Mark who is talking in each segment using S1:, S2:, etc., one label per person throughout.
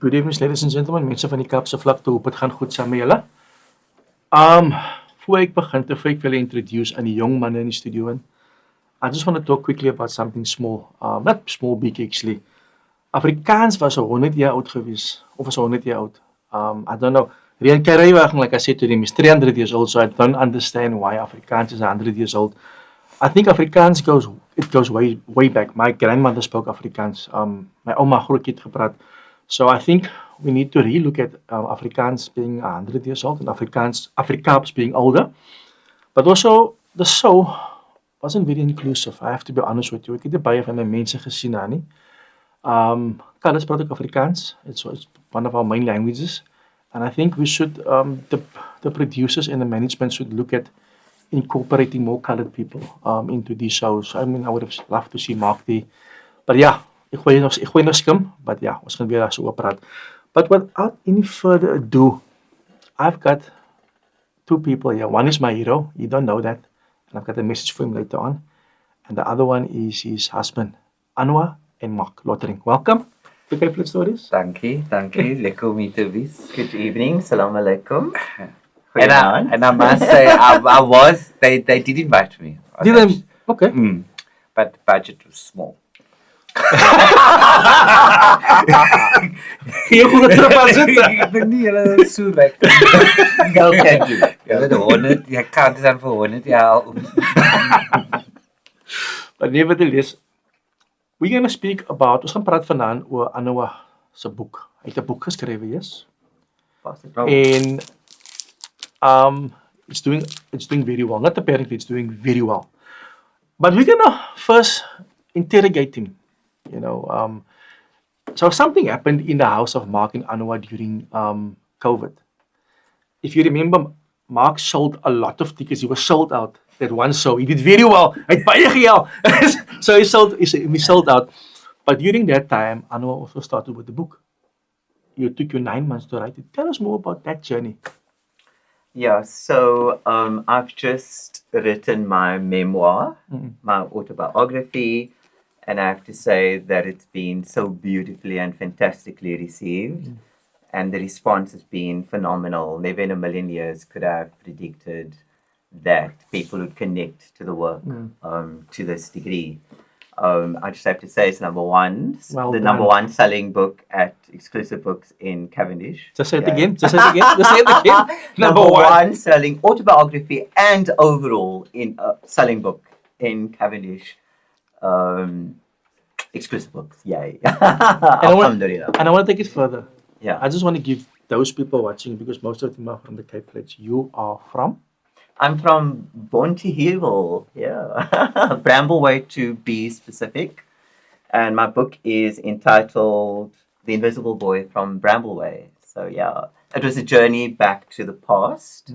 S1: Good evening, ladies and gentlemen. Mense van die Kaapse vlakte, hoop dit gaan goed saam met julle. Voor ek begin, te ek wil introduce aan die jong manne in die studio in. I just want to talk quickly about something small. Not small, big actually. Afrikaans was 100 jaar oud gewees, of was 100 jaar oud. I don't know. Rian Karaiwagen, like I said to him, is 300 years old, so I don't understand why Afrikaans is 100 years old. I think Afrikaans goes way back. My grandmother spoke Afrikaans. My oma groot het gepraat. So I think we need to relook at Afrikaans being 100 years old and Afrikaans being older. But also, the show wasn't very inclusive. I have to be honest with you. Ek het baie van my mense gesien daar nie. Carlos praat ook Afrikaans. It's one of our main languages. And I think we should, the producers and the management should look at incorporating more colored people into these shows. I mean, I would have loved to see Marc there. But yeah, ek gooi nog skim. But yeah, ons gaan weer so oor praat. But without any further ado, I've got two people here. One is my hero. You don't know that. And I've got a message for him later on. And the other one is his husband, Anwar and Marc Lottering. Welcome to Cape Stories.
S2: Thank you. Lekker om hier te wees. Good evening. Salam alaikum.
S3: And I must say, they did invite me.
S1: Did they? Okay.
S3: But the budget was small.
S1: Jy goed terugsit.
S3: Nee, hulle so like. Geld can do. Hulle het 100, jy kan dit dan vir 100 jaar.
S1: But nevertheless, we're going to speak about, ons gaan praat vanaand oor Anwar se boek. Hy het 'n boek geskrywe, yes? En it's doing very well. Not apparently, it's doing very well. But we're going to first interrogate him. You know, so something happened in the house of Marc and Anwar during COVID. If you remember, Marc sold a lot of tickets. He was sold out at one show. He did very well. Hy het baie geld. So he sold out. But during that time, Anwar also started with the book. You took you 9 months to write it. Tell us more about that journey.
S2: Yeah, so I've just written my memoir, my autobiography. And I have to say that it's been so beautifully and fantastically received. And the response has been phenomenal. Never in a million years could I have predicted that people would connect to the work to this degree. I just have to say it's number one.
S1: Well
S2: the
S1: done.
S2: number one selling book at Exclusive Books in Cavendish.
S1: Just say it again. Just say it again.
S2: Number one selling autobiography and overall in selling book in Cavendish. Exclusive Books, yay.
S1: And I want to take it further.
S2: Yeah.
S1: I just want to give those people watching, because most of them are from the Cape Flats. You are from?
S2: I'm from Bonteheuwel, yeah. Brambleway to be specific. And my book is entitled The Invisible Boy from Brambleway. So yeah, it was a journey back to the past.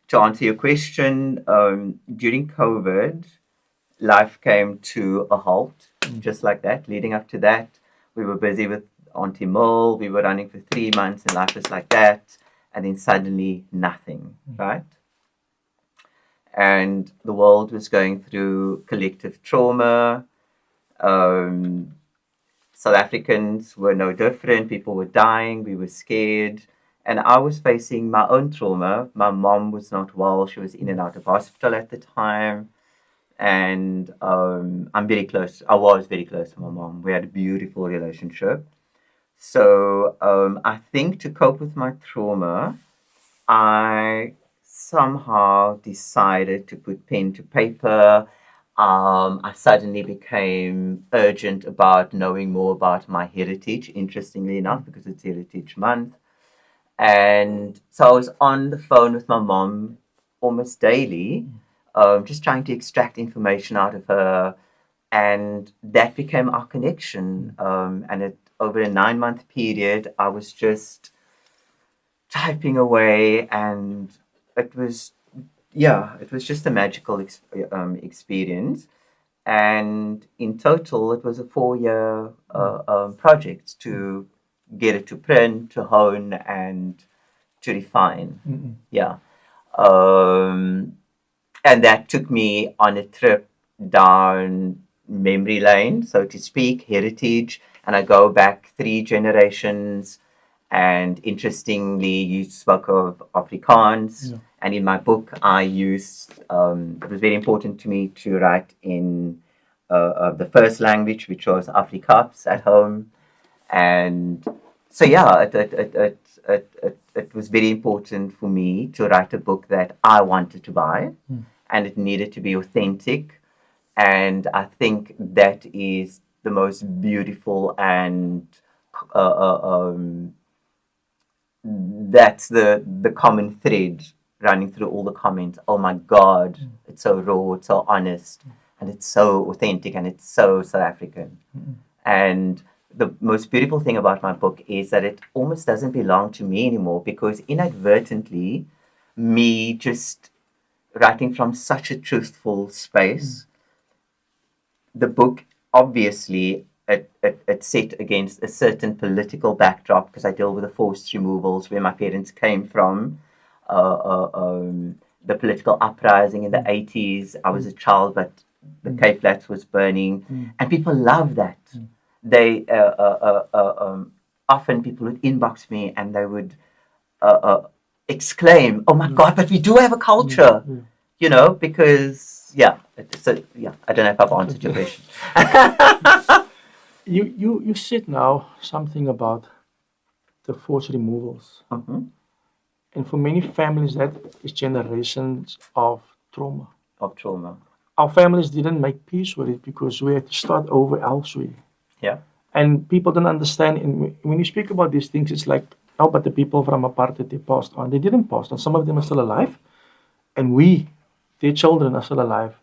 S2: To answer your question, during COVID, life came to a halt, just like that. Leading up to that, we were busy with Auntie Mill. We were running for 3 months, and life was like that. And then suddenly, nothing, right? And the world was going through collective trauma. South Africans were no different. People were dying. We were scared. And I was facing my own trauma. My mom was not well. She was in and out of hospital at the time. And I was very close to my mom. We had a beautiful relationship. So I think to cope with my trauma, I somehow decided to put pen to paper. I suddenly became urgent about knowing more about my heritage, interestingly enough, because it's Heritage Month. And so I was on the phone with my mom almost daily, just trying to extract information out of her. And that became our connection. And over a 9-month period, I was just typing away. And it was just a magical experience. And in total, it was a 4-year project to get it to print, to hone, and to refine. Yeah. And that took me on a trip down memory lane, so to speak, heritage, and I go back 3 generations. And interestingly, you spoke of Afrikaans, and in my book, I used. It was very important to me to write in the first language, which was Afrikaans at home, and so yeah, it was very important for me to write a book that I wanted to buy, and it needed to be authentic, and I think that is the most beautiful and that's the common thread running through all the comments. Oh my God, it's so raw, it's so honest, and it's so authentic, and it's so South African. And the most beautiful thing about my book is that it almost doesn't belong to me anymore, because inadvertently, me just writing from such a truthful space, the book obviously it's set against a certain political backdrop, because I deal with the forced removals where my parents came from, the political uprising in the 80s. I was a child, but the Cape Flats was burning, and people love that. They often people would inbox me and they would exclaim, "Oh my God, but we do have a culture," you know, because I don't know if I've answered your question.
S1: You said now something about the forced removals. And for many families, that is generations of trauma. Our families didn't make peace with it because we had to start over elsewhere.
S2: Yeah.
S1: And people don't understand. And when you speak about these things, it's like, oh, but the people from apartheid, they passed on. They didn't pass on. Some of them are still alive. And their children, are still alive.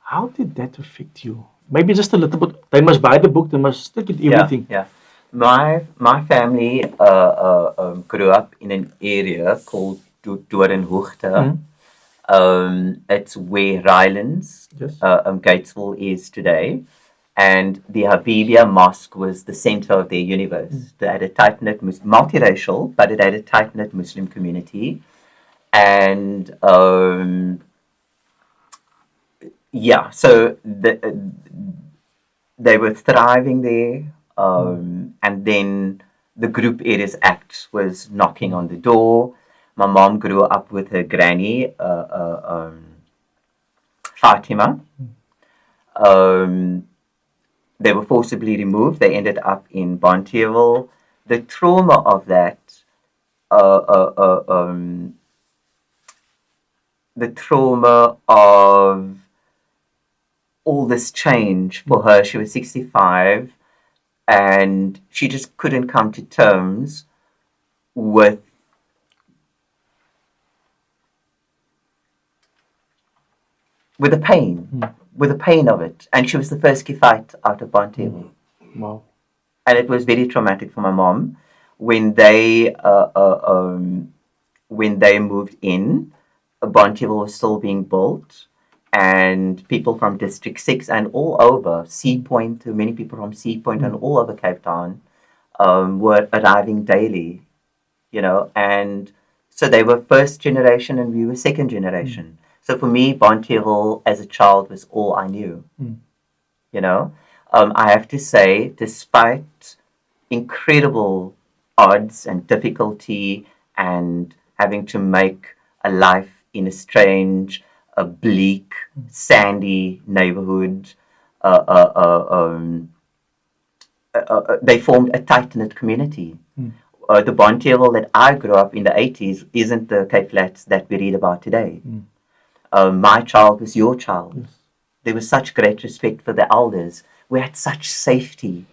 S1: How did that affect you? Maybe just a little bit. They must buy the book. They must stick it everything.
S2: Yeah. My family grew up in an area called Doornhoogte. It's where Rylands, Gatesville is today. And the Habibia Mosque was the center of their universe. They had a tight-knit, multiracial, but it had a tight-knit Muslim community. And so they were thriving there. And then the Group Areas Act was knocking on the door. My mom grew up with her granny, Fatima. They were forcibly removed. They ended up in Bonteheuwel. The trauma of that, the trauma of all this change for her. She was 65, and she just couldn't come to terms with the pain of it. And she was the first Kifite out of Bonteheuwel.
S1: Wow.
S2: And it was very traumatic for my mom. When they moved in, Bonteheuwel was still being built, and people from District 6 and all over, Sea Point, many people from Sea Point and all over Cape Town were arriving daily, you know, and so they were first generation and we were second generation. So for me, Bonteheuwel as a child was all I knew, you know. I have to say, despite incredible odds and difficulty and having to make a life in a strange, a bleak, sandy neighborhood, they formed a tight-knit community. The Bonteheuwel that I grew up in the 80s isn't the Cape Flats that we read about today. My child was your child.
S1: Yes.
S2: There was such great respect for the elders. We had such safety.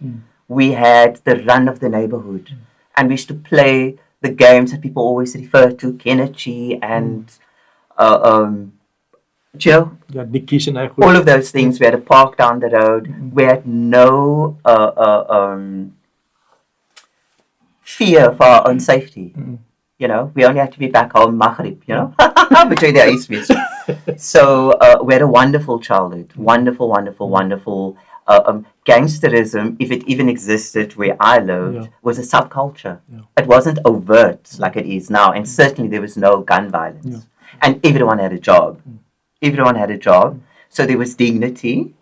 S2: We had the run of the neighborhood. And we used to play the games that people always refer to, Kenichi and Jill.
S1: Yeah, Dickies and
S2: All of those things. We had a park down the road. We had no fear for our own safety. You know, we only had to be back home Maghrib, you know, between the ice. So we had a wonderful childhood. Wonderful. Gangsterism, if it even existed where I lived, was a subculture. It wasn't overt like it is now, and certainly there was no gun violence. And everyone had a job. So there was dignity,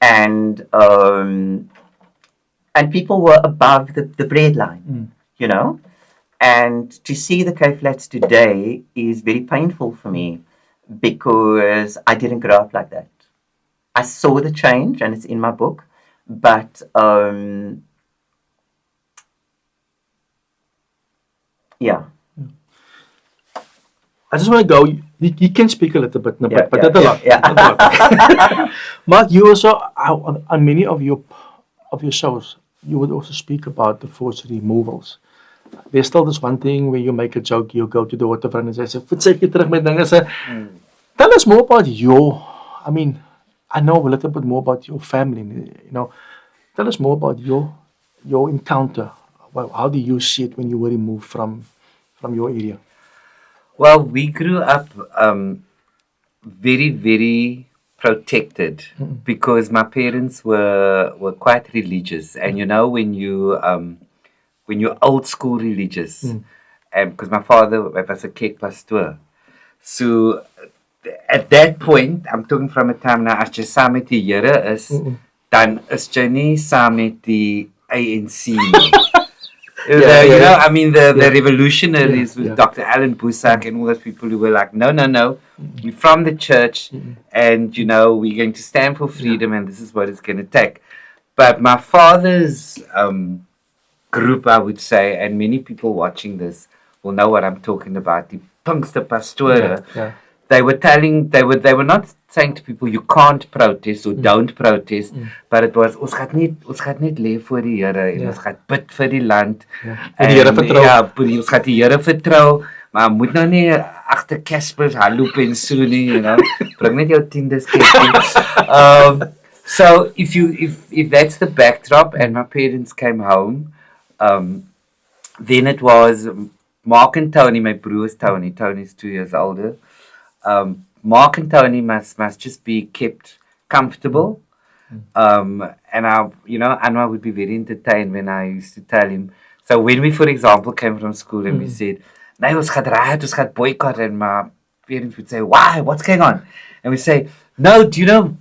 S2: and and people were above the breadline, you know. And to see the Cape Flats today is very painful for me because I didn't grow up like that. I saw the change, and it's in my book, but yeah.
S1: I just want to go. You can speak a little bit, no,
S2: Yeah,
S1: but
S2: yeah,
S1: not a
S2: yeah,
S1: lot.
S2: yeah.
S1: Not a lot. Mark, you also on many of your shows, you would also speak about the forced removals. There's still this one thing where you make a joke, you go to the waterfront and say, "Voetsekie terug met dinge." Tell us more about your. I mean, I know a little bit more about your family. You know, tell us more about your encounter. Well, how do you see it when you were removed from your area?
S3: Well, we grew up very, very protected because my parents were quite religious, and you know when you're old school religious, and because my father was a kerk pastoor, so at that point, I'm talking from a time now, as jy saam met die Here is, dan is jy nie saam met die ANC nie. You know, I mean, the revolutionaries with Dr. Alan Busak and all those people who were like, no, we're from the church and, you know, we're going to stand for freedom and this is what it's going to take. But my father's group, I would say, and many people watching this will know what I'm talking about, the Punkster Pastore. They were not saying to people you can't protest or don't protest, but it was ons gaan net lê voor die Here en ons gaan bid vir die land.
S1: En die Here vertrou.
S3: Ja, ons gaan die Here vertrou, maar moet nou nie agter Caspers haloop en so nie, you know. Bring net jou tiendes kerk. So if that's the backdrop and my parents came home, then it was Mark and Tony, my broers Tony's 2 years older. Mark and Tony must just be kept comfortable. And Anwar would be very entertained when I used to tell him. So when we, for example, came from school and we said, "Nee, ons gaan riot, ons gaan boycott," and my parents would say, "Why? What's going on?" And we say, "No, do you know,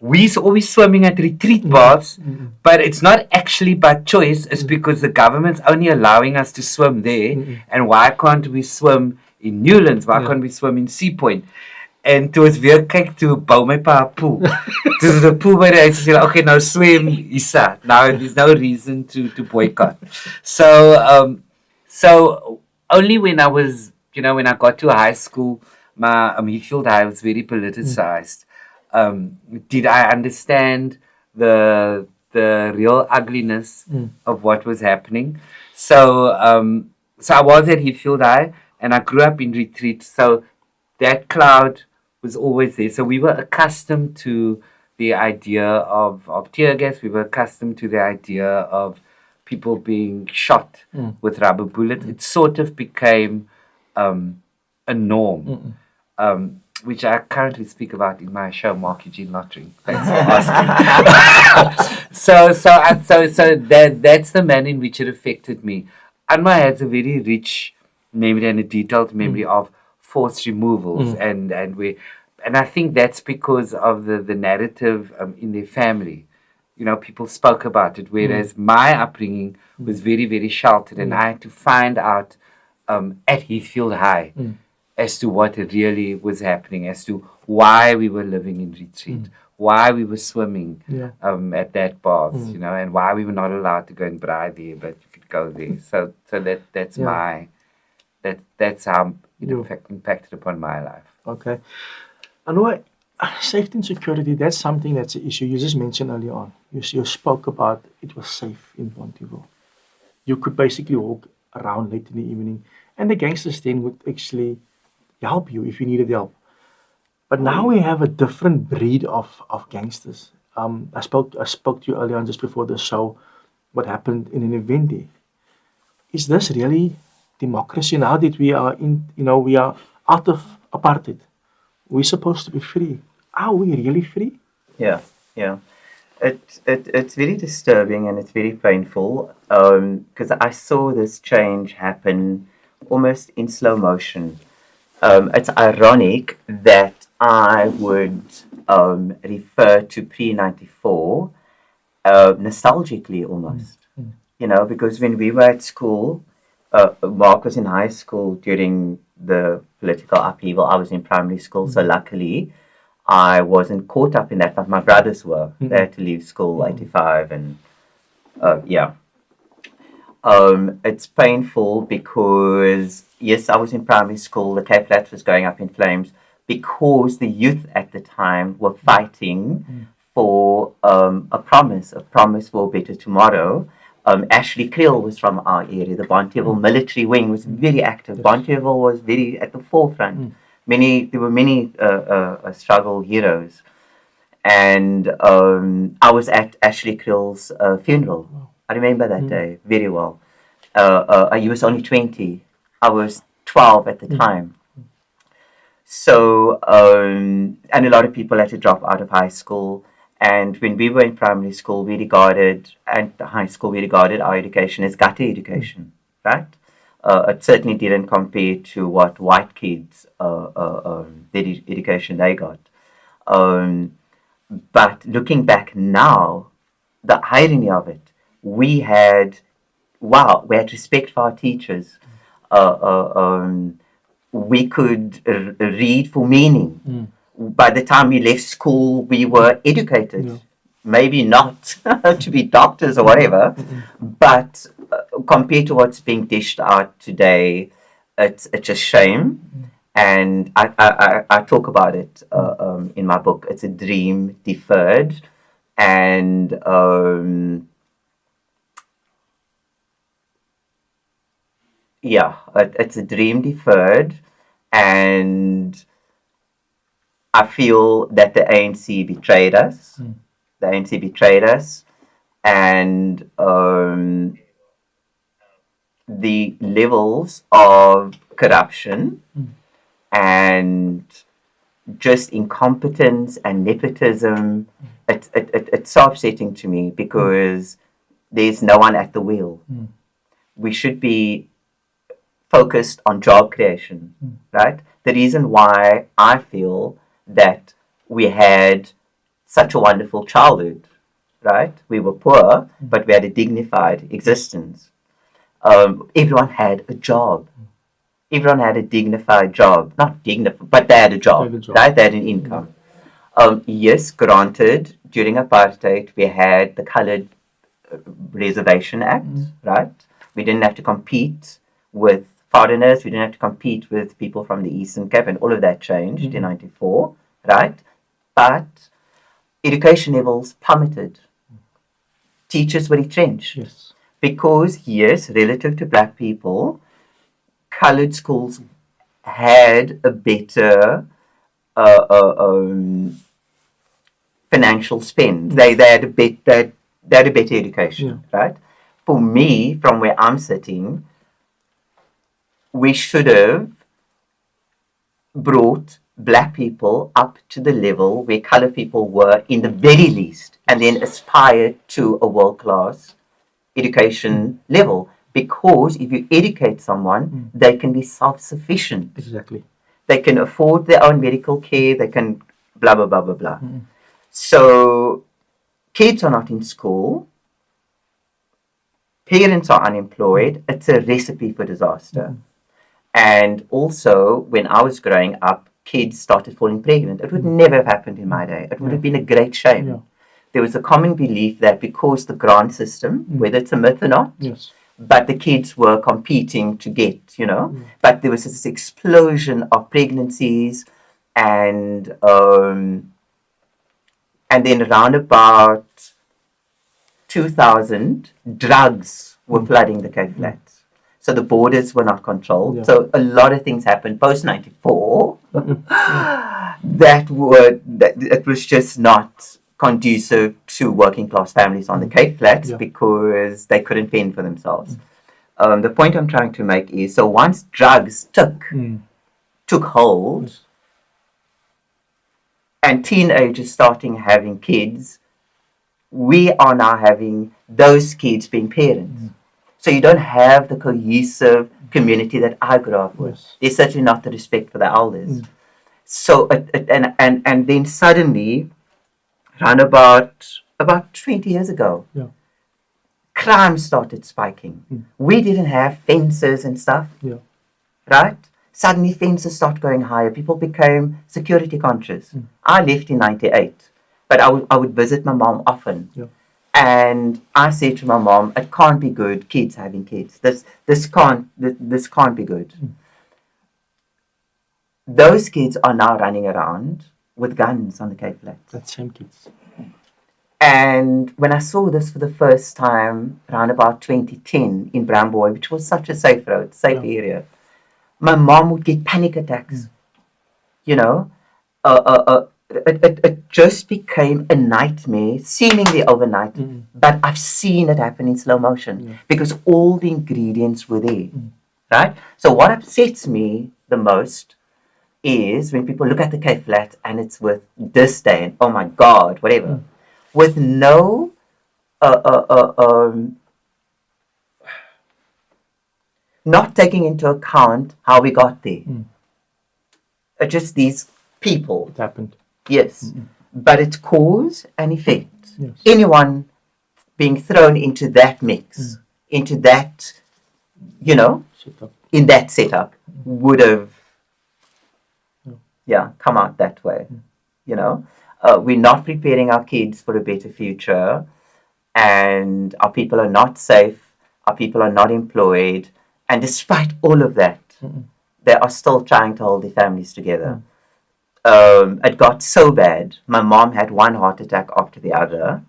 S3: we're always swimming at retreat baths, but it's not actually by choice. It's because the government's only allowing us to swim there. And why can't we swim in Newlands? Why can't we swim in Sea Point?" En toe ons weer kyk toe bou my pa 'n pool. Dis 'n pool by die huis. Sê, "Okay, now swim, Isa. Now there's no reason to boycott." So only when I was, when I got to high school, my Heathfield High was very politicized. Did I understand the real ugliness of what was happening? So I was at Heathfield High, and I grew up in retreat. So that cloud was always there. So we were accustomed to the idea of tear gas. We were accustomed to the idea of people being shot with rubber bullets. It sort of became a norm, which I currently speak about in my show, Marc Lottering. Thanks for asking. So that's the manner in which it affected me. Anwar has a very rich memory and a detailed memory of forced removals, and I think that's because of the narrative in their family. People spoke about it, whereas my upbringing was very, very sheltered, and I had to find out at Heathfield High as to what really was happening, as to why we were living in retreat, why we were swimming at that bath, and why we were not allowed to go and braai there, but you could go there. So that's how it impacted upon my life.
S1: Okay. I know safety and security, that's something that's an issue. You just mentioned earlier on. You spoke about it was safe in Pontyville. You could basically walk around late in the evening, and the gangsters then would actually help you if you needed help. But now we have a different breed of gangsters. I spoke to you earlier on just before the show what happened in an event there. Is this really democracy now that we are we are out of apartheid? We're supposed to be free. Are we really free?
S2: Yeah. It's very disturbing and it's very painful because I saw this change happen almost in slow motion. It's ironic that I would refer to pre-94 nostalgically almost. You know, because when we were at school, Mark was in high school during the political upheaval. I was in primary school, so luckily I wasn't caught up in that, but my brothers were. They had to leave school 85, and yeah. It's painful because, yes, I was in primary school, the Cape Flats was going up in flames because the youth at the time were fighting for a promise for a better tomorrow. Ashley Kriel was from our area. The Bonteheuwel military wing was very active. Bonteheuwel was very at the forefront. There were many struggle heroes. And I was at Ashley Kriel's funeral. I remember that day very well. He was only 20. I was 12 at the time. So, and a lot of people had to drop out of high school. And when we were in primary school, and high school, we regarded our education as gutter education, right? It certainly didn't compare to what white kids, the education they got. But looking back now, the irony of it, we had respect for our teachers. We could read for meaning. By the time we left school, we were educated. Yeah. Maybe not to be doctors or whatever, but compared to what's being dished out today, it's a shame. And I talk about it in my book. It's a dream deferred. And it's a dream deferred. And I feel that the ANC betrayed us. The ANC betrayed us. And the levels of corruption and just incompetence and nepotism, it's so upsetting to me because there's no one at the wheel. We should be focused on job creation, right? The reason why I feel that we had such a wonderful childhood, right? We were poor, but we had a dignified existence. Everyone had a job. Everyone had a dignified job. Not dignified, but they had a job, right? They had an income. Yes, granted, during apartheid, we had the Coloured Reservation Act, right? We didn't have to compete with foreigners. We didn't have to compete with people from the Eastern Cape, and all of that changed in 94, right? But education levels plummeted. Teachers were retrenched. Yes. Because, yes, relative to black people, coloured schools had a better financial spend. They had a better education, right? For me, from where I'm sitting, we should have brought black people up to the level where coloured people were in the very least, and then aspired to a world-class education level. Because if you educate someone, they can be self-sufficient. Exactly. They can afford their own medical care. They can blah, blah, blah, blah, blah. So kids are not in school. Parents are unemployed. It's a recipe for disaster. And also, when I was growing up, kids started falling pregnant. It would never have happened in my day. It would have been a great shame. There was a common belief that because the grant system, whether it's a myth or not, but the kids were competing to get, but there was this explosion of pregnancies, and then around about 2000, drugs were flooding the Cape Flats. So the borders were not controlled. So a lot of things happened post 94 it was just not conducive to working class families on the Cape Flats because they couldn't fend for themselves. The point I'm trying to make is, so once drugs took hold and teenagers starting having kids, we are now having those kids being parents. So you don't have the cohesive community that I grew up with. There's certainly not the respect for the elders. So and then suddenly, around about about 20 years ago,
S1: Yeah.
S2: crime started spiking. We didn't have fences and stuff,
S1: Yeah.
S2: right? Suddenly fences started going higher. People became security conscious. I left in 98, but I would visit my mom often.
S1: Yeah.
S2: And I said to my mom, it can't be good, kids having kids. This can't be good. Those kids are now running around with guns on the Cape Flats.
S1: That same kids.
S2: And when I saw this for the first time around about 2010 in Bramboy, which was such a safe road, safe area, my mom would get panic attacks. You know, it just became a nightmare, seemingly overnight. But I've seen it happen in slow motion because all the ingredients were there, right? So what upsets me the most is when people look at the Cape Flat and it's with disdain, oh my God, whatever, with no not taking into account how we got there. Just these people.
S1: It happened.
S2: Yes. But it's cause and effect.
S1: Yes.
S2: Anyone being thrown into that mix, into that, you know,
S1: Setup.
S2: in that setup, would have, come out that way. You know, we're not preparing our kids for a better future, and our people are not safe, our people are not employed, and despite all of that, they are still trying to hold their families together. It got so bad. My mom had one heart attack after the other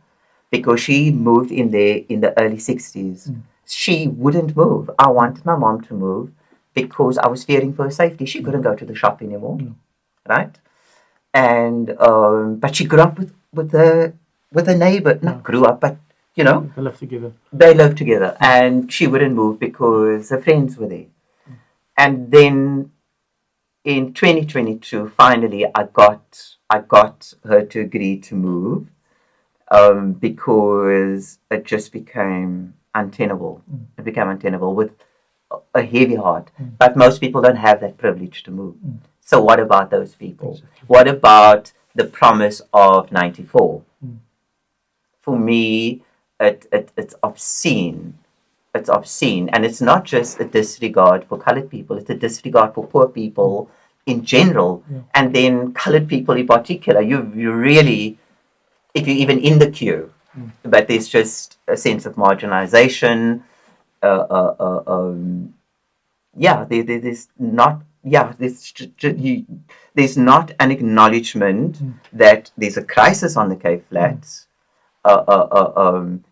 S2: because she moved in there in the early 60s. She wouldn't move. I wanted my mom to move because I was fearing for her safety. She couldn't go to the shop anymore, right? And but she grew up with a neighbor. Not grew up, but you know,
S1: They live together.
S2: they lived together, and she wouldn't move because her friends were there. And then in 2022, finally, I got her to agree to move because it just became untenable. It became untenable with a heavy heart. But most people don't have that privilege to move. So what about those people?
S1: Exactly.
S2: What about the promise of 94? For me, it's obscene. It's obscene. And it's not just a disregard for colored people, it's a disregard for poor people in general. And then colored people in particular. You really, if you're even in the queue, but there's just a sense of marginalization. There's not. There's not an acknowledgement that there's a crisis on the Cape Flats.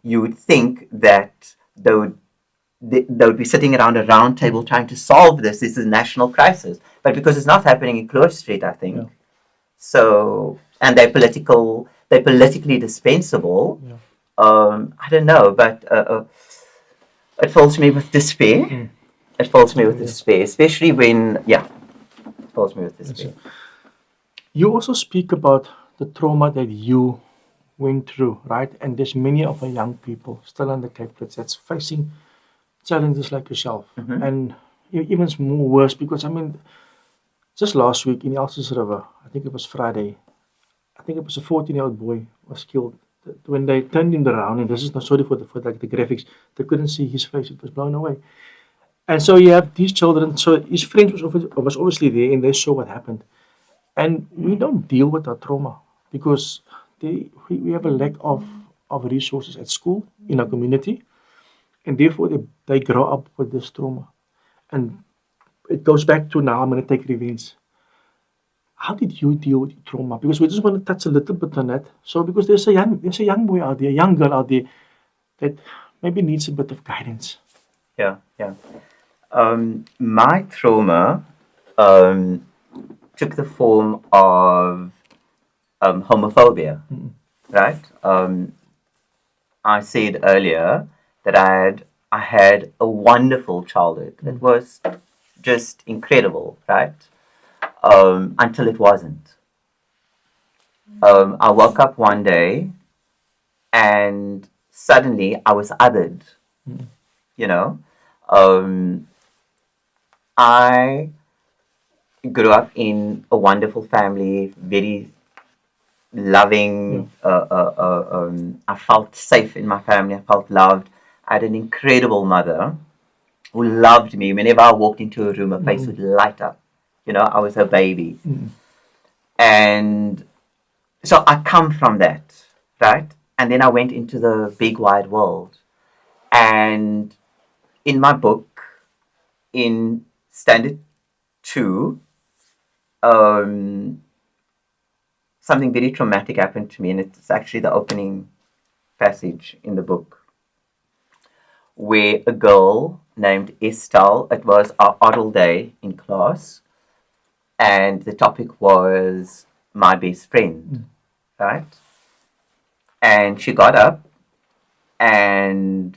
S2: You would think that they would be sitting around a round table trying to solve this. This is a national crisis, but because it's not happening in Close Street, I think.
S1: Yeah.
S2: So, and they're politically dispensable.
S1: Yeah.
S2: I don't know, but it fills me with despair. It fills me with despair, especially when, it fills me with despair.
S1: You also speak about the trauma that you went through, right? And there's many of our young people still on the Cape Flats that's facing challenges like yourself. And even more worse because, I mean, just last week in Elsa's River, I think it was Friday, I think it was a 14-year-old boy was killed. When they turned him around, and this is not sorry for the graphics, they couldn't see his face, it was blown away. And so you have these children, so his friends was obviously there and they saw what happened. And we don't deal with our trauma because we have a lack of resources at school, in our community, and therefore they grow up with this trauma. And it goes back to now I'm going to take revenge. How did you deal with trauma? Because we just want to touch a little bit on that. So because there's a young boy out there, a young girl out there that maybe needs a bit of guidance.
S2: Yeah. My trauma took the form of homophobia, right? I said earlier that I had a wonderful childhood. It was just incredible, right? Until it wasn't. I woke up one day and suddenly I was othered, you know. I grew up in a wonderful family, very loving. I felt safe in my family. I felt loved. I had an incredible mother who loved me. Whenever I walked into a room, her face would light up. You know, I was her baby. And so I come from that, right? And then I went into the big wide world. And in my book, in standard 2, something very traumatic happened to me, and it's actually the opening passage in the book, where a girl named Estelle, it was our oral day in class, and the topic was my best friend, right? And she got up and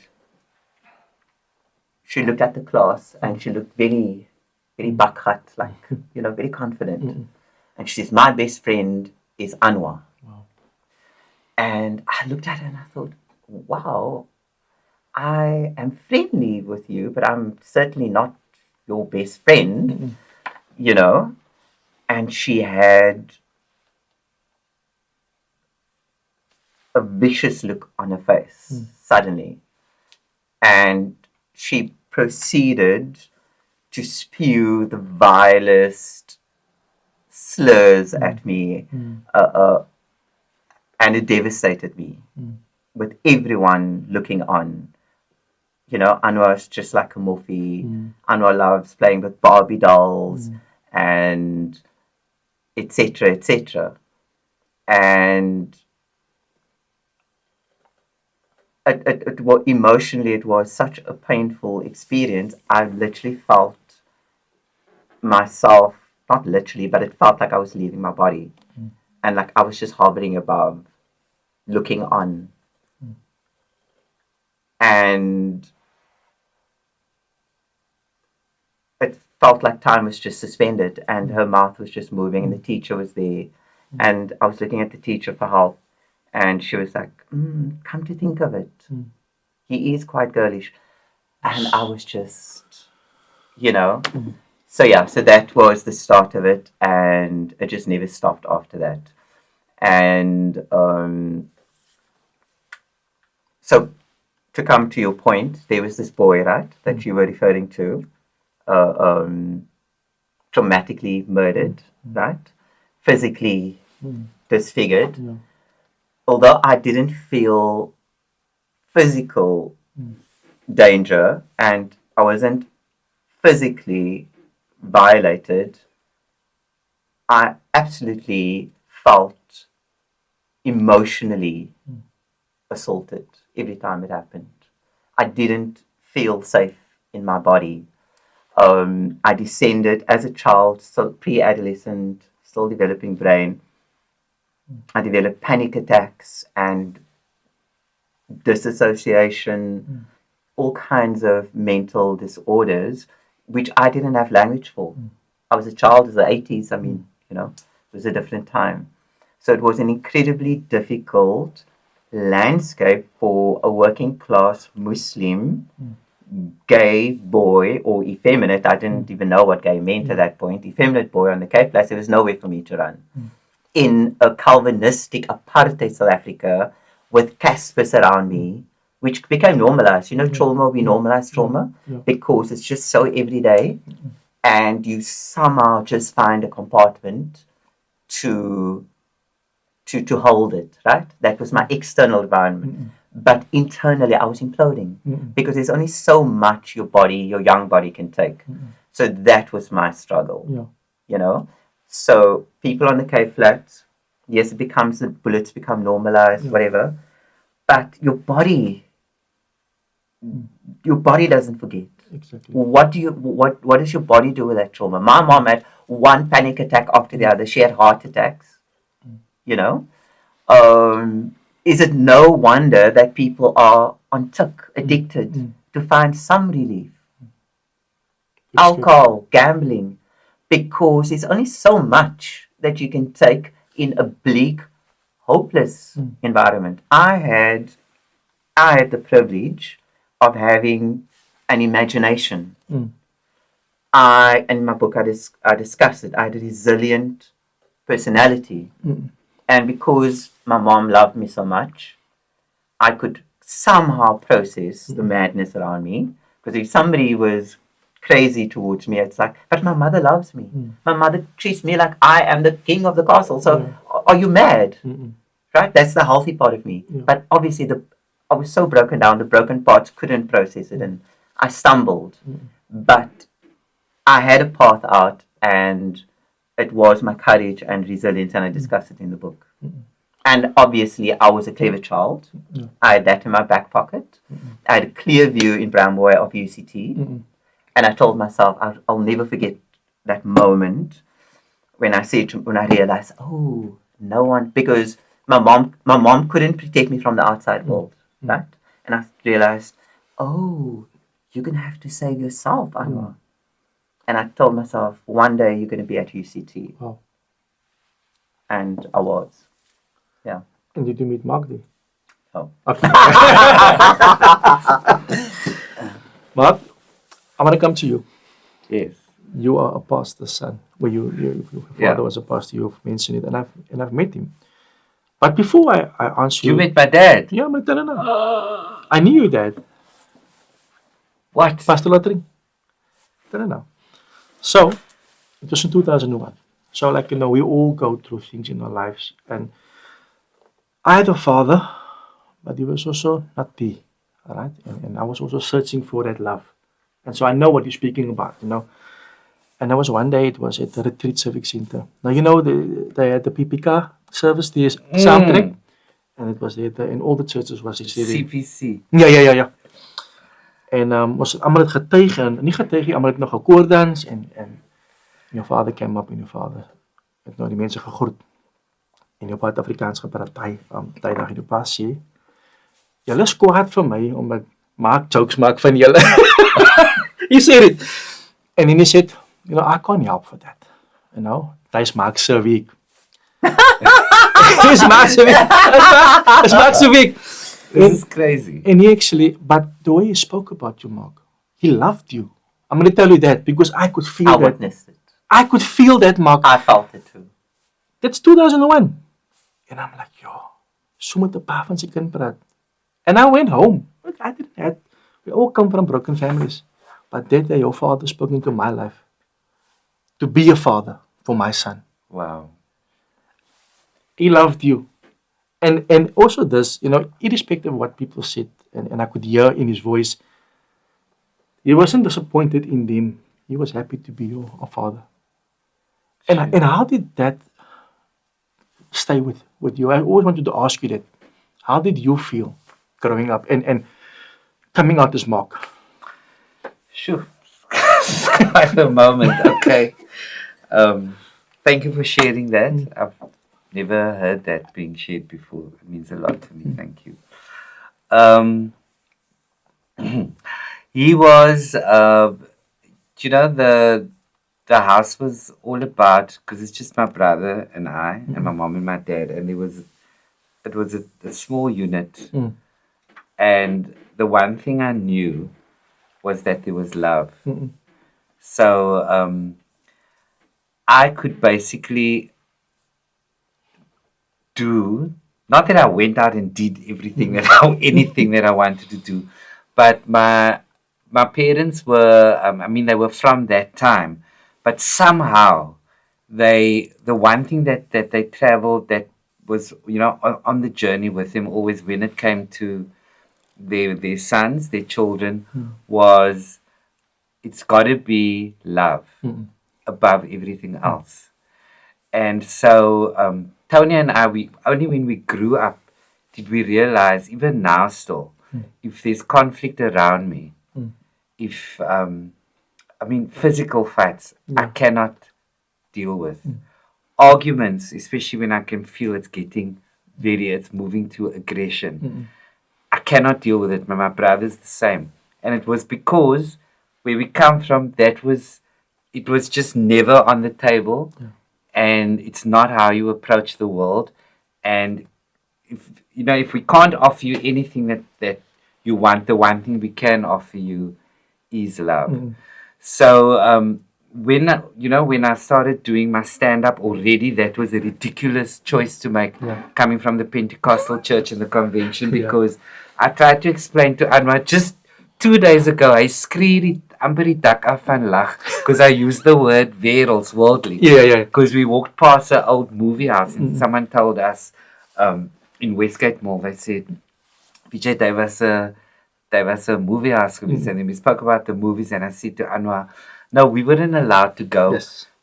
S2: she looked at the class and she looked very, very bakhat, like, you know, very confident. And she says, my best friend is Anwar.
S1: Wow.
S2: And I looked at her and I thought, wow, I am friendly with you, but I'm certainly not your best friend, you know. And she had a vicious look on her face suddenly. And she proceeded to spew the vilest slurs at me, and it devastated me, with everyone looking on. You know, Anwar's just like a morphie. Anwar loves playing with Barbie dolls, and etc., etc. And it was emotionally, it was such a painful experience. I literally felt myself, not literally, but it felt like I was leaving my body, and like I was just hovering above, looking on, and it felt like time was just suspended, and her mouth was just moving, and the teacher was there, and I was looking at the teacher for help, and she was like, come to think of it, he is quite girlish. And I was just, you know. So yeah, so that was the start of it, and it just never stopped after that. And so to come to your point, there was this boy, right, that you were referring to, traumatically murdered, right, physically disfigured. Although I didn't feel physical danger and I wasn't physically violated, I absolutely felt emotionally assaulted every time it happened. I didn't feel safe in my body. I descended as a child, so pre-adolescent, still developing brain. I developed panic attacks and disassociation, all kinds of mental disorders, which I didn't have language for. I was a child of the 80s. I mean, you know, it was a different time. So it was an incredibly difficult landscape for a working class Muslim gay boy, or effeminate, I didn't even know what gay meant at that point, effeminate boy on the Cape Place. There was nowhere for me to run. In a Calvinistic apartheid South Africa with caspers around me, which became normalized. You know, trauma, we normalize trauma because it's just so everyday, and you somehow just find a compartment to hold it, right? That was my external environment. But internally, I was imploding because there's only so much your young body can take. So that was my struggle, you know? So people on the Cape Flats, yes, the bullets become normalized, whatever. But your body doesn't forget.
S1: Exactly.
S2: What does your body do with that trauma? My mom had one panic attack after the other. She had heart attacks, you know? Is it no wonder that people are on tick, addicted, to find some relief? Alcohol, gambling, because there's only so much that you can take in a bleak, hopeless environment. I had the privilege of having an imagination. In my book, I discussed it. I had a resilient personality. And because my mom loved me so much, I could somehow process the madness around me. Because if somebody was crazy towards me, it's like, but my mother loves me. My mother treats me like I am the king of the castle. So are you mad? Right? That's the healthy part of me. But obviously, I was so broken down. The broken parts couldn't process it, and I stumbled. But I had a path out, and it was my courage and resilience, and I discussed it in the book. And obviously, I was a clever child. I had that in my back pocket. I had a clear view in Bramboy of UCT. And I told myself, I'll never forget that moment when I realized, oh, no one, because my mom couldn't protect me from the outside world, right? And I realized, oh, you're going to have to save yourself, Anwar. And I told myself, one day you're going to be at UCT.
S1: Wow.
S2: And I was. Yeah.
S1: And did you meet Marc there?
S2: Oh.
S1: Okay. Marc, I want to come to you.
S3: Yes.
S1: You are a pastor's son. Well, your father was a pastor. You've mentioned it, and I've met him. But before I answer
S3: You met my dad?
S1: Yeah, I'm going to tell you now. I knew your dad.
S3: What?
S1: Pastor Lottering. Tell you now. So, it was in 2001. So, like, we all go through things in our lives. And I had a father, but he was also not there. All right? And I was also searching for that love. And so I know what you're speaking about, And there was one day, it was at the Retreat Civic Center. Now, they had the PPK service, the soundtrack. And it was there, and all the churches was there.
S3: CPC.
S1: Ja. En ons het almal het getuig en nie getuig nie, almal het nog gekoordans en your father came up en your father het nou die mense gegroet. En jou pa het Afrikaans gepraat, daai dag in die pas sê, julle is kwaad vir my omdat maak jokes maak van julle. He said it. And then he said, I can't help for that. That's Marc's week. It's Marc's week. It's Marc's week.
S3: This is crazy.
S1: And he actually, but the way he spoke about you, Marc, he loved you. I'm going to tell you that because I could feel that.
S2: I witnessed it.
S1: I could feel that, Marc.
S2: I felt it too.
S1: That's 2001. And I'm like, so met 'n pa van sy kind praat. And I went home. I didn't have, we all come from broken families. But that day your father spoke into my life. To be a father for my son.
S3: Wow.
S1: He loved you. And also this, irrespective of what people said, and I could hear in his voice, he wasn't disappointed in them. He was happy to be your father. And how did that stay with you? I always wanted to ask you that. How did you feel growing up and coming out as Marc?
S3: Sure. Quite a moment, okay. Thank you for sharing that. I've never heard that being shared before. It means a lot to me. Thank you. He was, the house was all about, because it's just my brother and I, and my mom and my dad, and it was a small unit. And the one thing I knew was that there was love. So I could basically do, not that I went out and did everything anything that I wanted to do, but my parents were, they were from that time, but somehow the one thing that they traveled, that was, on the journey with them always when it came to their sons, their children, was, it's got to be love above everything else. And so Tony and I, only when we grew up did we realize, even now still, if there's conflict around me, if, physical fights, I cannot deal with. Arguments, especially when I can feel it's moving to aggression. I cannot deal with it. My brother's the same. And it was because where we come from, it was just never on the table. And it's not how you approach the world. And if we can't offer you anything that you want, the one thing we can offer you is love. So when I started doing my stand-up already, that was a ridiculous choice to make, coming from the Pentecostal church and the convention, because I tried to explain to Anwar just 2 days ago, I skree amper die dak af van lag, because I used the word werelds, worldly. Because we walked past an old movie house and someone told us in Westgate Mall, they said, Vijay, there was a movie house and then we spoke about the movies, and I said to Anwar, no, we weren't allowed to go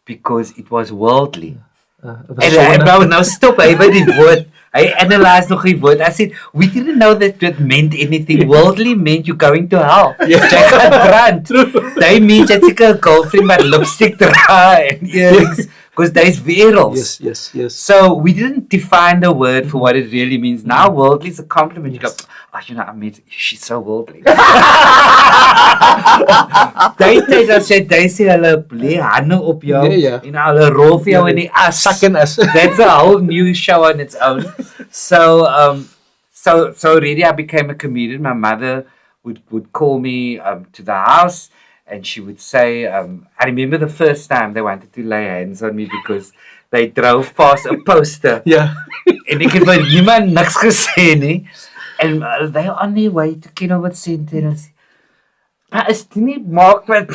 S3: because it was worldly. En nou stop, hy by die woord. Hy analysed nog die woord. I said, we didn't know that it meant anything. Worldly meant you're going to hell. Jy gaan brand. They mean jy seker 'n girlfriend met lipstick dra en earrings, because there's werelds.
S1: Yes.
S3: So we didn't define the word for what it really means. Now worldly is a compliment. You go, oh, I mean, she's so worldly. They sê hulle lê hande op jou en hulle rol vir jou in die as. That's a whole new show on its own. So already I became a comedian. My mother would call me to the house, and she would say, I remember the first time they wanted to lay hands on me because they drove past a poster. En ek het vir niemand niks gesê nie. And they on their way to Kenilworth Centre, and I said, maar is dit nie Mark wat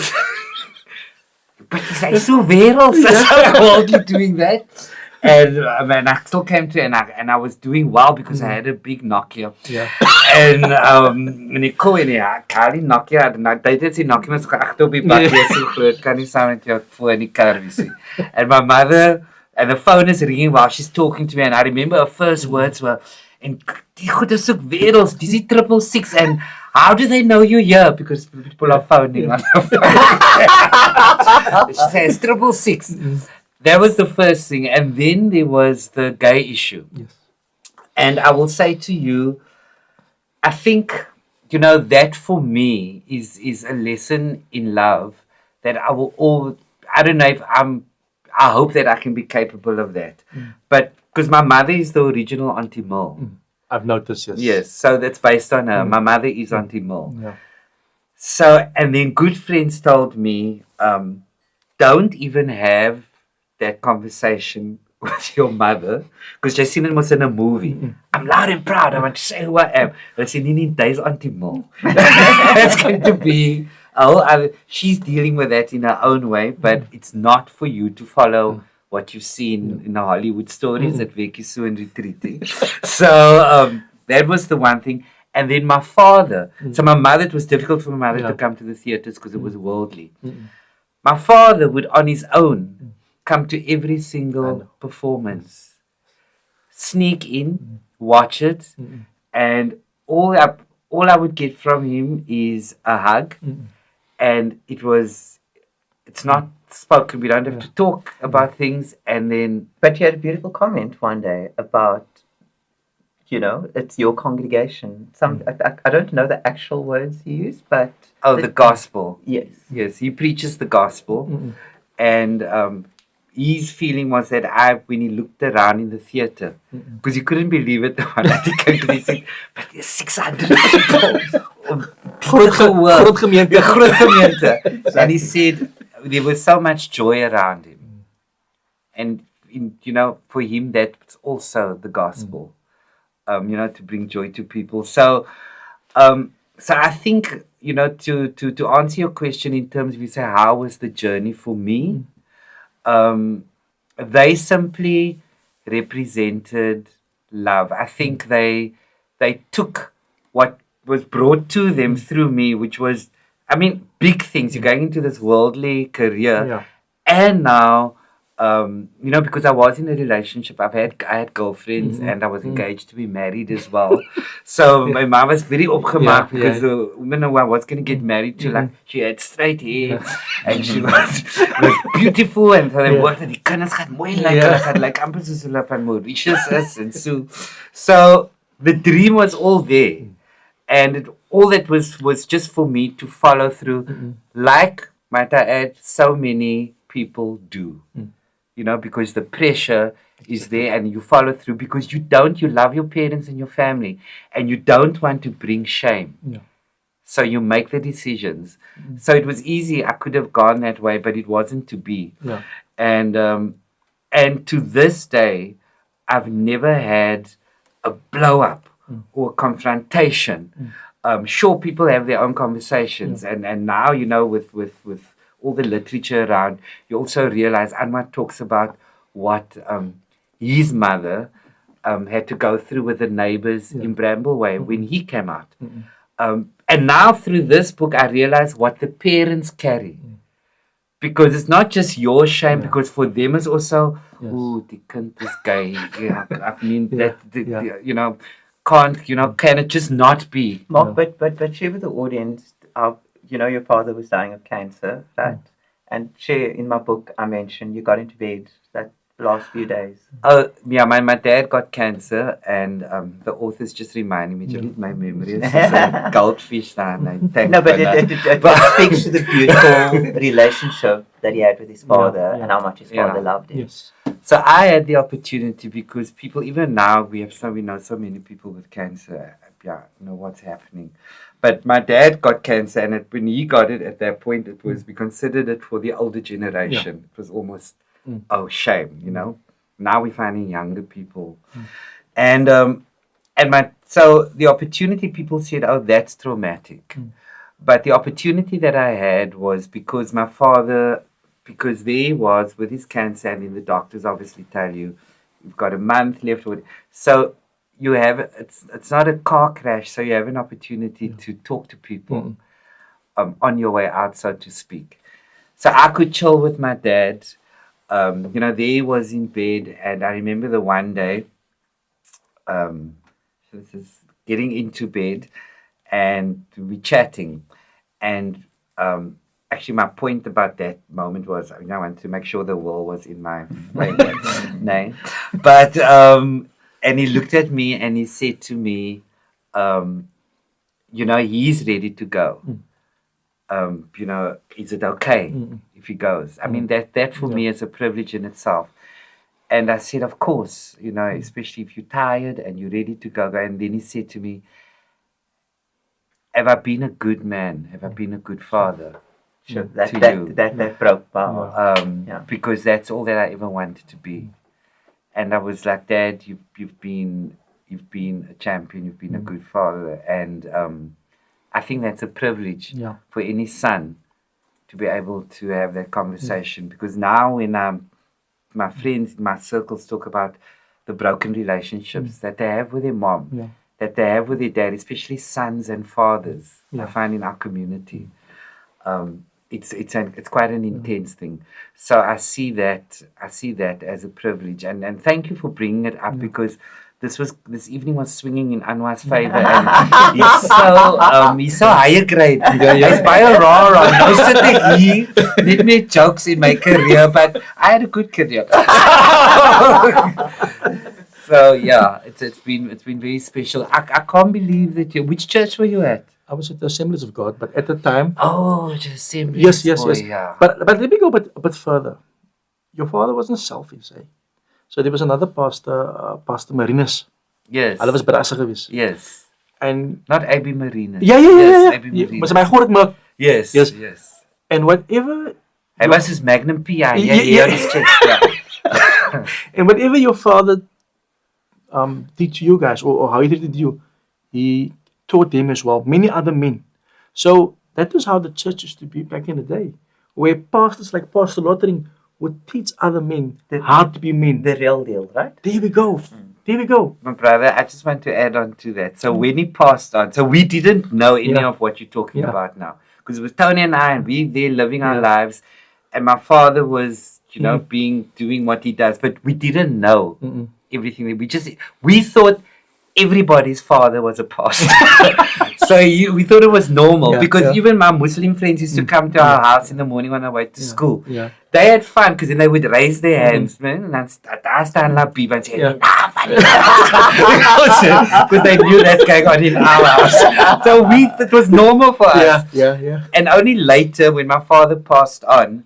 S3: but he's so werelds, that's how I was doing that. And I still came to it, and I was doing well because I had a big Nokia. En ek kon nie kali Nokia, dit is die Nokia wat agter op die bak is so groot, kan nie saam met jou voor in die kar wees nie. And my mother, and the phone is ringing while she's talking to me, and I remember her first words were, en die goed is ook werelds, dis die 666, and how do they know you're here? Because people are phoning on the phone. She says 666. That was the first thing, and then there was the gay issue. And I will say to you, I think, that for me is a lesson in love that I don't know if I hope that I can be capable of that. But because my mother is the original Auntie Mill.
S1: I've noticed,
S3: Yes, so that's based on her. My mother is Auntie Mill. So, and then good friends told me, don't even have that conversation with your mother, because jy sien it was in a movie. I'm loud and proud, I want to say who I am. And I said, nee, da's Auntie Mill. That's going to be a whole other, she's dealing with that in her own way, but it's not for you to follow what you've seen in the Hollywood stories that Vicky so and retreating. So that was the one thing. And then my father, so my mother, it was difficult for my mother to come to the theatres because it was worldly. My father would on his own come to every single performance, sneak in, watch it, and all I would get from him is a hug, and it's not spoken, we don't have to talk about things, and then...
S2: But you had a beautiful comment one day about, it's your congregation. I don't know the actual words he used, but...
S3: Oh, the gospel.
S2: Yes.
S3: Yes, he preaches the gospel, and... his feeling was that when he looked around in the theatre, because he couldn't believe it, the one that he came to, he said, but there's 600 people. Groot gemeente. And he said there was so much joy around him. And, for him, that's also the gospel, to bring joy to people. So I think, to answer your question in terms of, you say, how was the journey for me? They simply represented love. I think they took what was brought to them through me, which was, big things. You're going into this worldly career, and now, because I was in a relationship, I had girlfriends, and I was engaged to be married as well. So my mom was very opgemaakt because the woman who I was going to get married to, like, she had straight hair, and she was beautiful, and so they worked at die kinders gaan mooi like amper soos hulle van Mauritius is, and so the dream was all there, and all that was just for me to follow through, like, might I add, so many people do. Because the pressure is there, and you follow through because you love your parents and your family, and you don't want to bring shame. So you make the decisions. So it was easy. I could have gone that way, but it wasn't to be.
S1: Yeah.
S3: And to this day, I've never had a blow up or a confrontation. Sure, people have their own conversations, and now, you know, with all the literature around, you also realize Anwar talks about what his mother had to go through with the neighbors in Brambleway when he came out. And now through this book, I realize what the parents carry. Because it's not just your shame, because for them it's also, ooh, the kind is gay. Yeah, I mean, you know, can it just not be?
S2: Mark, but share with the audience, you know, your father was dying of cancer, right? And share, in my book, I mentioned you got into bed that last few days.
S3: Oh, yeah, my dad got cancer, and the author's just reminding me to read my memory. It's just a goldfish now.
S2: No, but it speaks to the beautiful relationship that he had with his father and how much his father loved him.
S1: Yes.
S3: So I had the opportunity, because people, even now, we know so many people with cancer. Yeah, you know what's happening. But my dad got cancer, and when he got it at that point, it was, we considered it for the older generation. It was almost, oh, shame, you know. Now we're finding younger people. So the opportunity, people said, oh, that's traumatic. But the opportunity that I had was because my father, because there he was with his cancer, and then the doctors obviously tell you, you've got a month left. So you have, it's not a car crash, so you have an opportunity to talk to people on your way out, so to speak. So I could chill with my dad. You know, there he was in bed, and I remember the one day, this is getting into bed, and we're chatting, and actually my point about that moment was, I wanted to make sure the will was in my name, but and he looked at me and he said to me, you know, he's ready to go. You know, is it okay if he goes? I mean, that for me is a privilege in itself. And I said, of course, you know, especially if you're tired and you're ready to go. And then he said to me, have I been a good man? Have I been a good father?
S2: Sure. That broke power.
S3: Because that's all that I ever wanted to be. And I was like, Dad, you've been a champion, you've been a good father. And I think that's a privilege for any son to be able to have that conversation. Because now when my friends in my circles talk about the broken relationships that they have with their mom, that they have with their dad, especially sons and fathers, I find in our community, it's quite an intense thing. So I see that as a privilege, and thank you for bringing it up, because this evening was swinging in Anwar's favor, and he's so higher grade. He's baie rar. Nou sit ek hier net met jokes in my career, but I had a good career. So yeah, it's been very special. I can't believe that which church were you at?
S1: I was at the Assemblies of God, but at the time.
S3: Oh, the Assemblies.
S1: Yes.
S3: Yeah.
S1: But let me go a bit further. Your father wasn't selfish, eh? So there was another pastor, Pastor Marinus.
S3: Yes.
S1: Hulle was brasse geweest.
S3: Yes.
S1: And
S3: not AB Marinus.
S1: Ja.
S3: AB Marinus.
S1: Was my groot maak.
S3: Yes.
S1: And whatever.
S3: Hy was his magnum PI. Yeah. His chest. Yeah.
S1: And whatever your father did to you guys, or how he treated you, he taught them as well. Many other men. So that was how the church used to be back in the day, where pastors like Pastor Lottering would teach other men how to be men.
S2: The real deal, right?
S1: There we go. There we go.
S3: My brother, I just want to add on to that. So when he passed on, so we didn't know any of what you're talking about now. Because it was Tony and I, and we there living our lives. And my father was, you know, doing what he does. But we didn't know everything. We thought everybody's father was a pastor. So we thought it was normal, because even my Muslim friends used to come to our house in the morning on our way to school.
S1: Yeah.
S3: They had fun, because then they would raise their hands, man, and daar staan la Biba and say, because they knew that's going on in our house. So it was normal for us.
S1: Yeah.
S3: And only later, when my father passed on,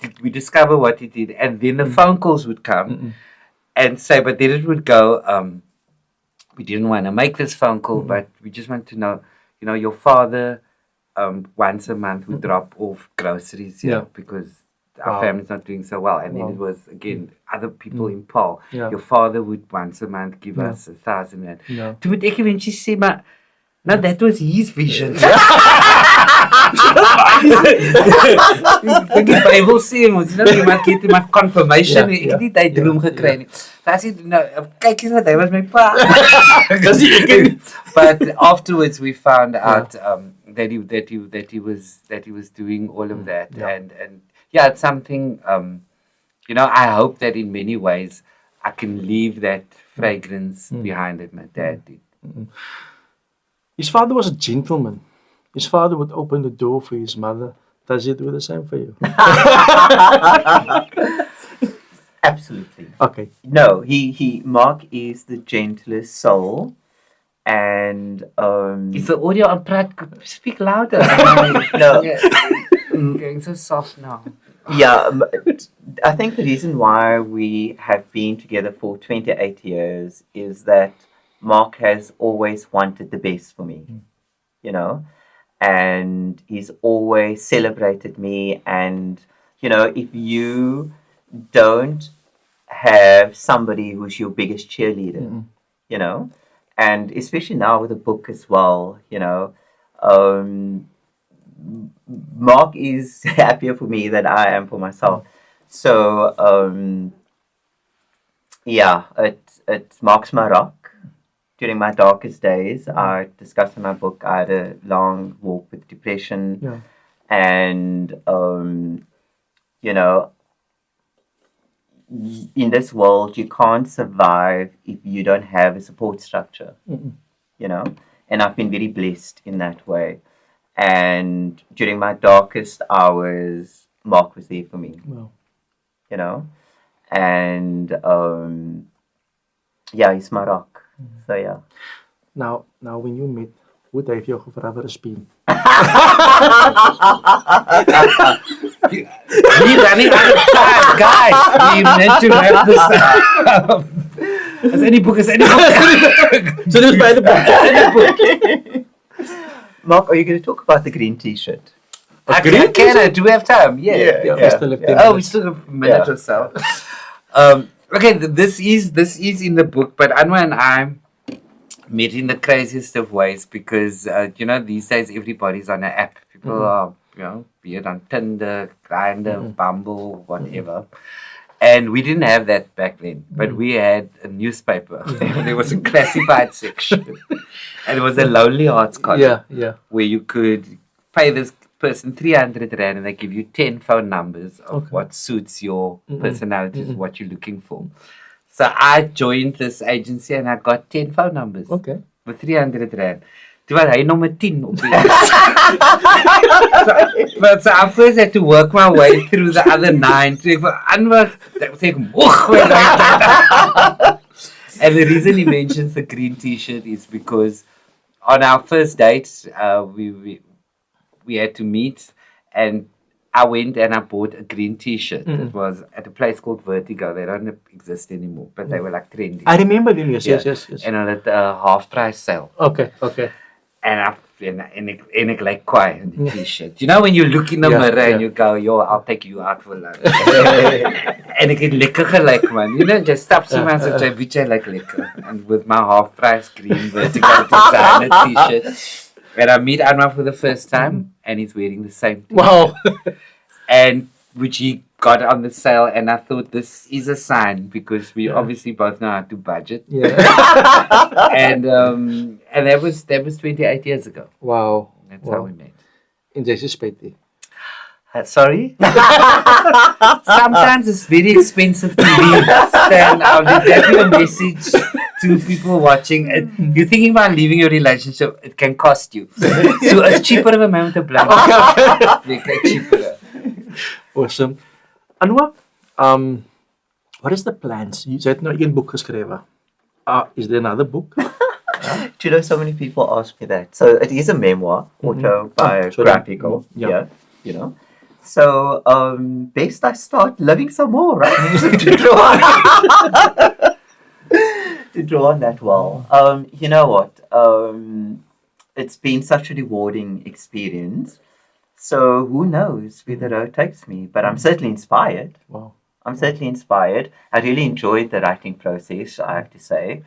S3: did we discover what he did, and then the phone calls would come and say, but then it would go, we didn't want to make this phone call, but we just want to know, you know, your father once a month would drop off groceries here
S1: Yeah.
S3: because our
S1: Wow.
S3: family's not doing so well. And then
S1: Wow.
S3: it was, again, other people in Paul.
S1: Yeah.
S3: Your father would once a month give
S1: Yeah.
S3: us 1,000 rand.
S1: Yeah.
S3: Toe moet ek eventually sê, maar, no, that was his vision. Ek die Bybel sê mos, you know, iemand het maar confirmation, ek het nie daai droom gekry nie. Daar sê nou, kyk eens wat hy was my pa. But afterwards we found out that he was doing all of that, and yeah, it's something you know, I hope that in many ways I can leave that fragrance behind that my dad did.
S1: His father was a gentleman. His father would open the door for his mother. Does he do the same for you?
S2: Absolutely.
S1: Okay.
S2: No, Mark is the gentlest soul, and
S3: Is the audio on praat? Speak louder.
S2: No.
S3: Yeah. Getting so soft now.
S2: yeah, I think the reason why we have been together for 28 years is that Mark has always wanted the best for me, you know, and he's always celebrated me. And, you know, if you don't have somebody who's your biggest cheerleader, you know, and especially now with a book as well, you know, Mark is happier for me than I am for myself. So, yeah, it marks my rock. During my darkest days, I discussed in my book, I had a long walk with depression.
S1: Yeah.
S2: And, you know, in this world, you can't survive if you don't have a support structure, you know. And I've been very blessed in that way. And during my darkest hours, Mark was there for me,
S1: Wow.
S2: you know. And, yeah, he's my rock. So, yeah.
S1: Now when you met, hoe het hy vir jou gevra vir 'n spien?
S3: We're running out of time, guys. We meant to wrap this up. As any book.
S1: So dis by the book.
S2: Mark, are you going to talk about the green t-shirt?
S3: Do we have time? Yeah.
S2: Yeah.
S1: We still have 10
S3: Oh, we
S1: minutes.
S3: still have a minute or so. Okay, this is in the book, but Anwar and I met in the craziest of ways because you know, these days everybody's on an app. People are, you know, be it on Tinder, Grindr, Bumble, whatever. And we didn't have that back then, but we had a newspaper. There was a classified section, and it was a Lonely Hearts column
S1: Yeah.
S3: where you could pay this person 300 rand and they give you 10 phone numbers of what suits your personality, what you're looking for. So I joined this agency and I got 10 phone numbers
S1: Okay.
S3: for 300 rand. Toe was hy nommer 10 op die But so I first had to work my way through the other 9. Toe ek vir Anwar, ek And the reason he mentions the green t-shirt is because on our first date, we had to meet, and I went and I bought a green t-shirt. It was at a place called Vertigo. They don't exist anymore, but they were like trendy.
S1: I remember them, yes.
S3: And on a half price sale.
S1: Okay.
S3: And ek like kwaai in the t-shirt. You know when you look in the mirror and you go, yo, I'll take you out for lunch. En ek het lekker gelyk, man. You know, just stop so much and which I like lekker. And with my half price green Vertigo designer t-shirt. And I meet Anwar for the first time, and he's wearing the same thing.
S1: Wow.
S3: And which he got on the sale, and I thought this is a sign because we obviously both know how to budget.
S1: Yeah.
S3: And that was 28 years ago.
S1: Wow.
S3: That's how we met.
S1: En jy's spetty.
S3: Sorry? Sometimes it's very expensive to leave. Stan, I'll give you a message to people watching. You're thinking about leaving your relationship, it can cost you. So it's cheaper of a man with a blank. Cheaper.
S2: Awesome.
S1: Anwar, what is the plans? Jy het nou een boek geskrywe. Is there another book?
S2: Do you know, so many people ask me that. So it is a memoir, autobiographical. Yeah, you know. So best I start living some more, right? to draw on that well. You know what? it's been such a rewarding experience. So who knows where the road takes me? But I'm certainly inspired.
S1: Wow.
S2: I'm certainly inspired. I really enjoyed the writing process, I have to say.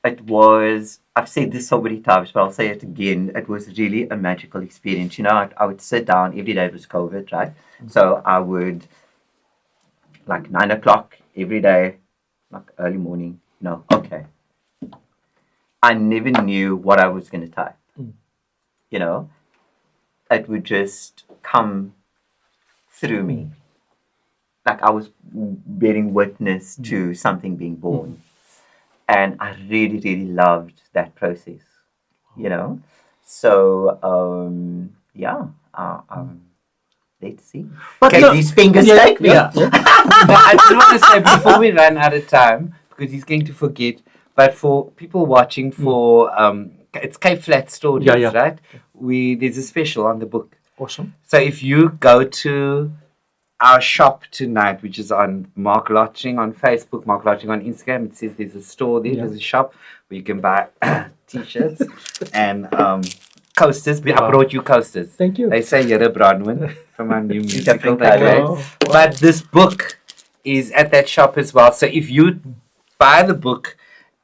S2: It was, I've said this so many times, but I'll say it again. It was really a magical experience. You know, I would sit down every day. It was COVID, right? So I would, like 9 o'clock every day, like early morning. No, okay. I never knew what I was going to type. You know, it would just come through me. Like I was bearing witness to something being born. And I really, really loved that process, you know. So, let's see.
S1: But
S2: Can these fingers take me?
S3: Yeah. But I just want to say before we run out of time, because he's going to forget, but for people watching, it's Cape Flat Stories, right? There's a special on the book.
S1: Awesome.
S3: So if you go to our shop tonight, which is on Marc Lottering on Facebook, Marc Lottering on Instagram, it says there's a store there, there's a shop where you can buy t-shirts and coasters. I brought you coasters.
S1: Thank you.
S3: They say you're a Bronwyn from our new musical.
S1: Wow.
S3: But this book is at that shop as well. So if you buy the book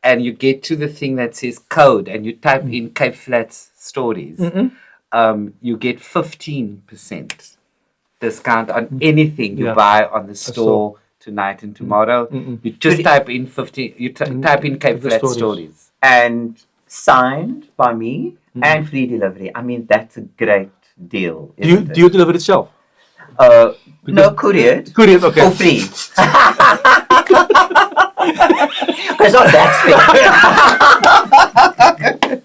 S3: and you get to the thing that says code and you type in Cape Flats Stories, you get 15% discount on anything you buy on the store tonight and tomorrow. You just type in 15. You type in Cape Flat Stories,
S2: and signed by me and free delivery. I mean, that's a great deal.
S1: Do you deliver it yourself?
S2: No, couriered.
S1: Couriered, okay.
S2: For free. It's not that big.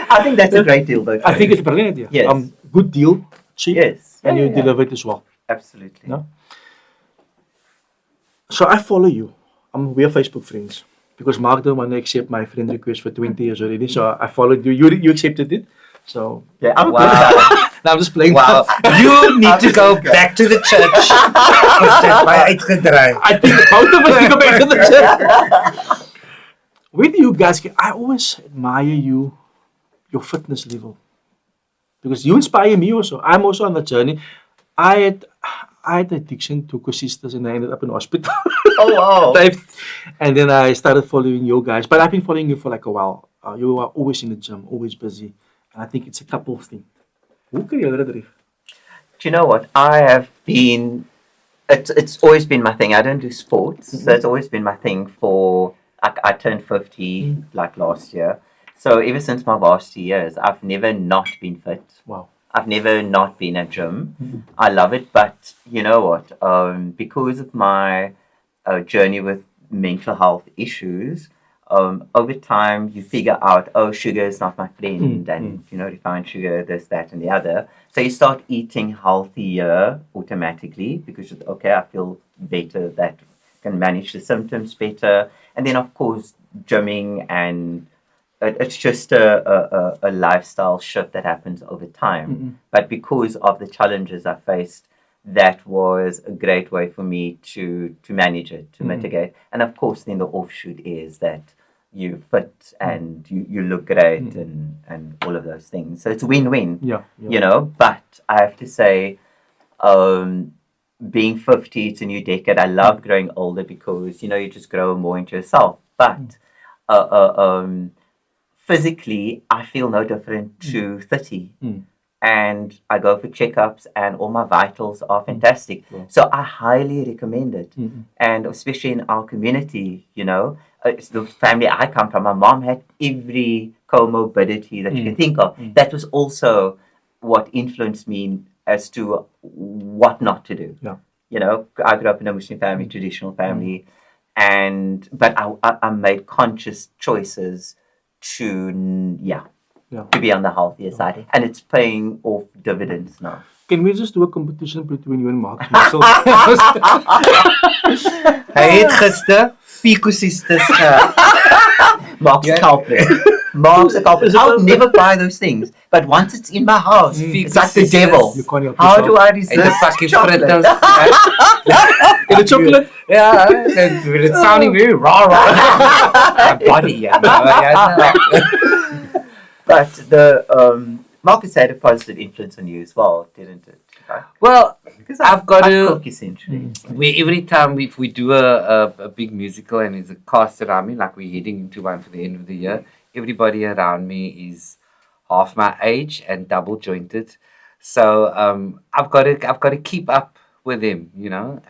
S2: I think that's a great deal, though.
S1: I think it's a brilliant idea.
S2: Yes.
S1: Good deal, cheap.
S2: Yes.
S1: And you deliver it as well.
S2: Absolutely.
S1: No? So I follow you. We are Facebook friends. Because Mark didn't want to accept my friend request for 20 years already. So I followed you. You accepted it. So
S2: yeah, I'm
S1: now I'm just playing.
S3: Wow. You need to go back to the church.
S1: I think both of us need to go back to the church. Where do you guys get? I always admire you, your fitness level. Because you inspire me also. I'm also on the journey. I had addiction to sisters and I ended up in hospital.
S2: Oh, wow.
S1: And then I started following you guys. But I've been following you for like a while. You are always in the gym, always busy. And I think it's a couple of things. Hoe kan jy dit reg?
S2: Do you know what? I have been... It's always been my thing. I don't do sports. So it's always been my thing for... I turned 50 like last year. So ever since my varsity years, I've never not been fit.
S1: Wow.
S2: I've never not been at gym. I love it. But you know what? Because of my journey with mental health issues, over time you figure out, oh, sugar is not my friend, and refined sugar, this, that, and the other. So you start eating healthier automatically because okay, I feel better, that can manage the symptoms better, and then of course gymming, and it's just a lifestyle shift that happens over time. But because of the challenges I faced, that was a great way for me to manage it, to mitigate. And of course, then the offshoot is that you fit and you look great and all of those things. So it's win-win, But I have to say, being 50, it's a new decade. I love growing older because, you just grow more into yourself. But physically, I feel no different to 30. And I go for checkups and all my vitals are fantastic. So I highly recommend it. And especially in our community, it's the family I come from. My mom had every comorbidity that you can think of. That was also what influenced me as to what not to do. I grew up in a Muslim family, traditional family. But I made conscious choices to be on the healthier side, and it's paying off dividends now.
S1: Can we just do a competition between you and Mark?
S3: Hy het gister ficosistes
S2: Mark's a culprit. Mark's a culprit. I would never buy those things, but once it's in my house, it's like the devil.
S1: You can't help
S2: How
S1: yourself.
S2: do I resist chocolate?
S1: In the chocolate?
S3: Yeah, it's sounding very raw. My body,
S2: But Marcus had a positive influence on you as well, didn't it? Right?
S3: Well,
S2: Because
S3: I've got
S2: I
S3: to.
S2: cook essentially.
S3: Every time if we do a big musical and it's a cast around me, like we're heading into one for the end of the year, everybody around me is half my age and double jointed. So I've got to keep up with them,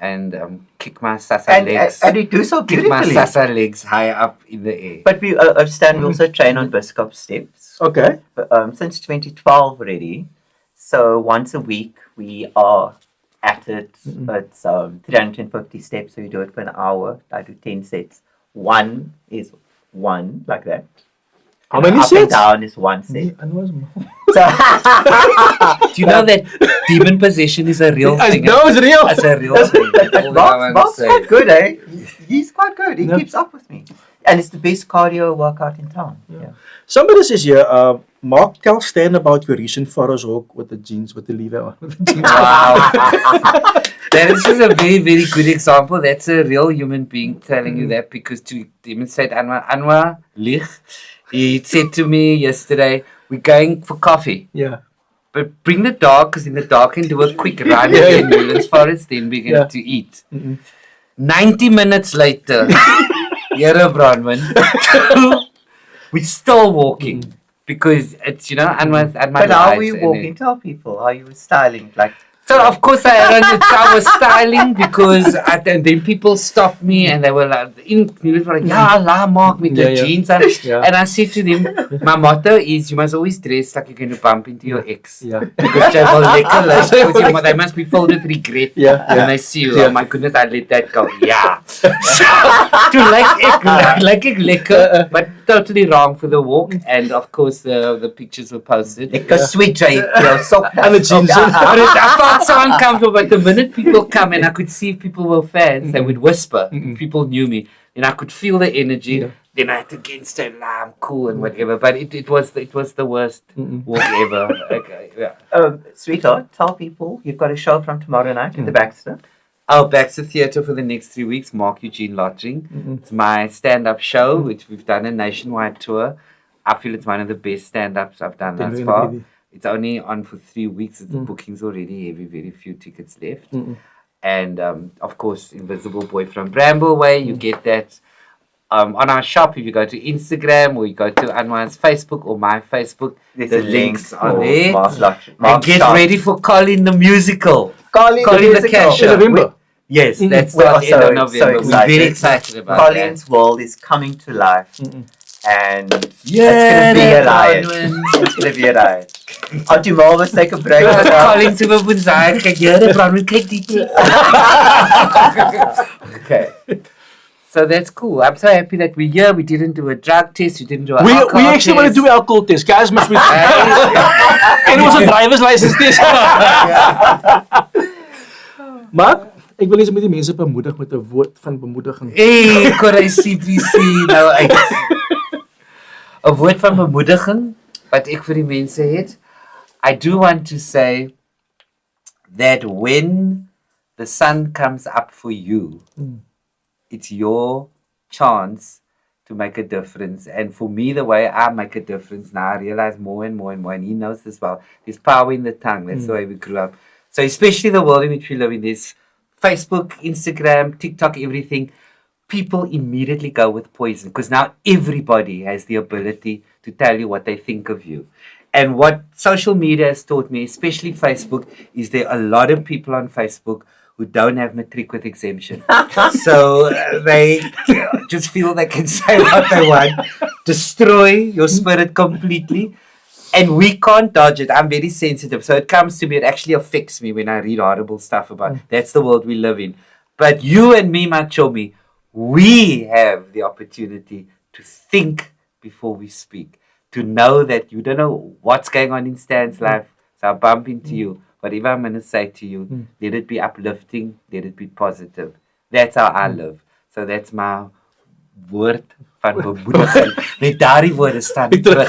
S3: and kick my sasa legs.
S2: And you do so
S3: Kick my
S2: beautifully.
S3: sasa legs high up in the air.
S2: But we understand we also train on Biscop steps.
S1: Okay.
S2: Since 2012 already. So once a week we are at it. It's 350 steps, so you do it for an hour. I do 10 sets. One is one, like that.
S1: How many
S2: up
S1: sets?
S2: and down is one set. So
S3: Do you know that demon possession is a real thing?
S1: No, it's real.
S3: It's a real thing. That's all that I want to
S2: Bob's
S3: say.
S2: quite good, eh? He's quite good. He
S1: Yeah.
S2: keeps up with me. And it's the best cardio workout in town. Yeah.
S1: Somebody says here, Mark, tell Stan about your recent photos walk with the jeans, with the lever on. With the jeans.
S3: Wow. That is just a very, very good example. That's a real human being telling you that, because to demonstrate Anwar Lich, he said to me yesterday, we're going for coffee.
S1: Yeah.
S3: But bring the dog, because in the dog can do a quick run in Newlands Forest, then we're going to eat. 90 minutes later, here Bronwyn, we're still walking. Because it's, Anwar's at my
S2: But how
S3: life,
S2: were you
S3: and
S2: walking? Tell people how you were styling. Like,
S3: so of course I was styling because and then people stopped me and they were like, yeah, la Mark with the jeans on.
S1: Yeah.
S3: And I said to them, my motto is you must always dress like you're going to bump into your ex.
S1: Yeah.
S3: Because they will because they must be filled with regret when they see you.
S1: Yeah.
S3: Oh my goodness, I let that go. Yeah. So, to like it liquor, but totally wrong for the walk. And of course the pictures were posted.
S2: like a sweet drape,
S1: And the jeans.
S3: But I felt so uncomfortable. But the minute people come and I could see if people were fans, they would whisper. If people knew me, and I could feel the energy.
S1: Yeah.
S3: Then I had to again say, "Nah, I'm cool" and whatever. But it was the worst walk ever. Okay, yeah.
S2: Sweetheart, tell people you've got a show from tomorrow night at the Baxter.
S3: Our Baxter Theatre for the next 3 weeks, Marc Eugene Lottering. It's my stand-up show, which we've done a nationwide tour. I feel it's one of the best stand-ups I've done thus far. It's only on for 3 weeks. The booking's already heavy, very few tickets left. And, of course, Invisible Boy from Bramble Way, you get that on our shop. If you go to Instagram or you go to Anwar's Facebook or my Facebook,
S2: There's
S3: the
S2: a link
S3: links are
S2: for
S3: there.
S2: Marc Lottering.
S3: And get ready for Colin the musical.
S2: Colin
S3: the Casher.
S1: In November.
S3: Yes, that's
S2: We're
S3: the end of
S2: so
S3: November. We're very excited about
S2: Colin's world is coming to life. And
S3: Yeah,
S2: it's going to be a riot.
S3: Bronwyn.
S2: It's going to be a riot. Or tomorrow, let's take a break.
S3: Colin to my boonzaai. Kyk, here, Bronwyn, kyk die. Okay. So that's cool. I'm so happy that we're here. We didn't do a drug test. We didn't do a
S1: We
S3: alcohol
S1: actually want to
S3: test.
S1: do alcohol test, guys. Must we? And it was a driver's license test. Mark, ek wil eens met die mense bemoedig met 'n woord van bemoediging.
S3: Hey, kon hy CBC nou uit. 'n Woord van bemoediging wat ek vir die mense het. I do want to say that when the sun comes up for you, it's your chance to make a difference. And for me, the way I make a difference now, I realize more and more, and he knows this well, there's power in the tongue. That's the way we grew up. So especially the world in which we live in, this Facebook, Instagram, TikTok, everything, people immediately go with poison because now everybody has the ability to tell you what they think of you. And what social media has taught me, especially Facebook, is there are a lot of people on Facebook who don't have matric with exemption. So they just feel they can say what they want, destroy your spirit completely. And we can't dodge it. I'm very sensitive. So it comes to me, it actually affects me when I read horrible stuff about that's the world we live in. But you and me, Machomi, we have the opportunity to think before we speak. To know that you don't know what's going on in Stan's life. So I bump into you. Whatever I'm going to say to you, let it be uplifting, let it be positive. That's how I live. So that's my woord van bemoediging. Met daardie woorde staan ek terug.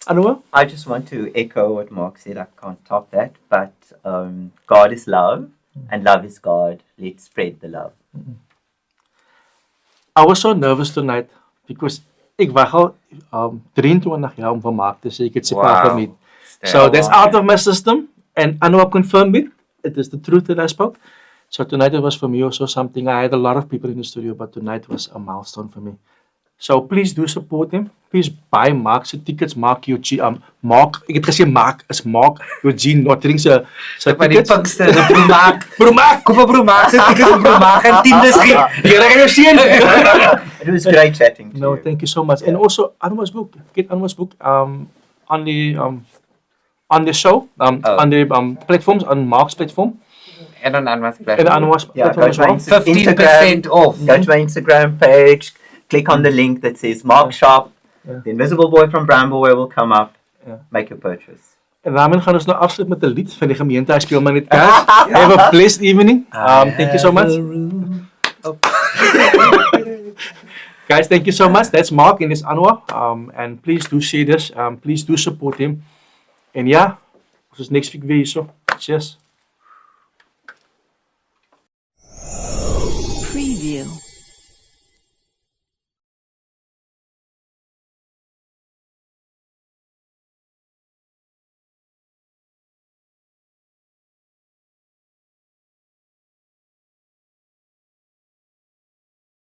S1: Anwar?
S2: I just want to echo what Mark said. I can't top that. But God is love, and love is God. Let's spread the love.
S1: I was so nervous tonight because Ek wag al 23 jaar om van Marc te sê ek het sy pa
S3: Wow.
S1: gemeet. So that's
S3: wow.
S1: out of my system, and Anwar confirmed it. It is the truth that I spoke. So tonight it was for me also something. I had a lot of people in the studio, but tonight was a milestone for me. So please do support him. Please buy Marc's tickets. Marc ek het gesê Marc is Marc Eugene Lottering se
S3: By die
S1: tickets.
S3: Pinkster, die Bro Marc.
S1: Bro Marc,
S3: Koop 'n Bro Marc se tickets vir Bro Marc en 10 gee.
S1: jy gaan jou sien.
S2: It was great chatting to
S1: No,
S2: you.
S1: thank you so much. And also Anwar's book. Get Anwar's book on the show, on the platforms, on Marc's platform,
S3: En on Anwar's
S1: and
S3: platform.
S1: Anwar's
S2: Yeah,
S1: platform as
S2: go to
S1: well.
S2: my
S3: 15% off.
S2: Go to my Instagram page, click on the link that says Marc Shop.
S1: Yeah.
S2: The Invisible Boy from Brambleware will come up.
S1: Yeah.
S2: Make your purchase.
S1: En daarmee gaan ons nou afsluit met 'n lied van die gemeente. Hy speel maar net kaart. Have a blessed evening. Thank you so much. Guys, thank you so much. That's Marc and it's Anwar. And please do share this. Please do support him. En ja, ons is next week weer hier so. Cheers.